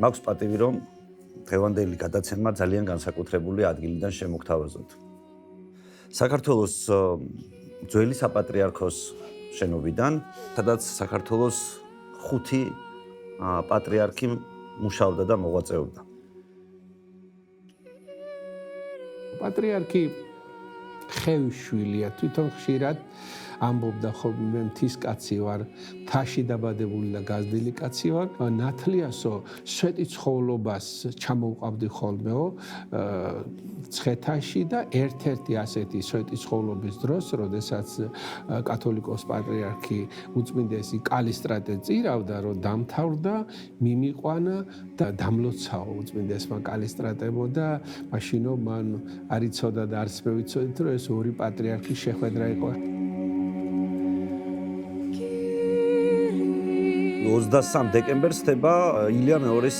მაქვს პატივი, რომ დღევანდელი გადაცემა ძალიან განსაკუთრებული ადგილიდან შემოგთავაზოთ. საქართველოს ძველი საპატრიარქოს შენობიდან, სადაც საქართველოს 5 პატრიარქი მუშაობდა და მოღვაწეობდა. პატრიარქი ხევის შვილია, თვითონ ხშირად ამბობდა ხოლმე მთის კაცი ვარ, მთაში დაბადებული და გაზრდილი კაცი ვარ. ნათლიასო სვეტი ცხოვრობას ჩამოვყავდი ხოლმეო ცხეთაში და ერთ-ერთი ასეთი სვეტი ცხოვრობის დროს, როდესაც კათოლიკოს პატრიარქი უწმინდესი კალისტრატე წირავდა, რომ დამთავრდა, მიმიყვანა და დამლოცაო უწმინდესმა კალისტრატემო და მაშინო მან არ იცოდა და არც მე ვიცოდით, რომ ეს ორი პატრიარქის შეხვედრა იყო. 23 დეკემბერს ხდება ილია მეორის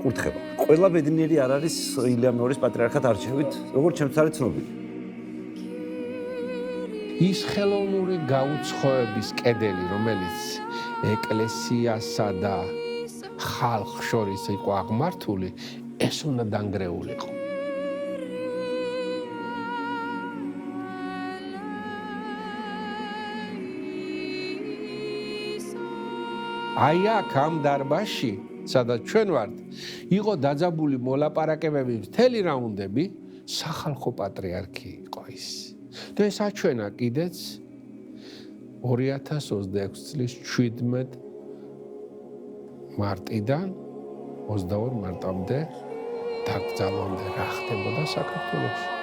კურთხევა. ყველა ბედნიერი არ არის ილია მეორის პატრიარქად არჩევით, როგორც ჩემთვის არის ცნობილი. ის ხელოვნური გაუცხოების კედელი, რომელიც ეკლესიასა და ხალხს შორის იყო აღმართული, ეს უნდა დანგრეულიყო. აი აქ ამ დარბაზში, სადაც ჩვენ ვართ, იყო დაძაბული მოლაპარაკებები მთელი რაუნდები, სახალხო პატრიარქი იყო ის. და ეს აჩვენა კიდეც 2026 წლის 17 მარტიდან 22 მარტამდე დაკრძალვამდე რა ხდებოდა საქართველოში.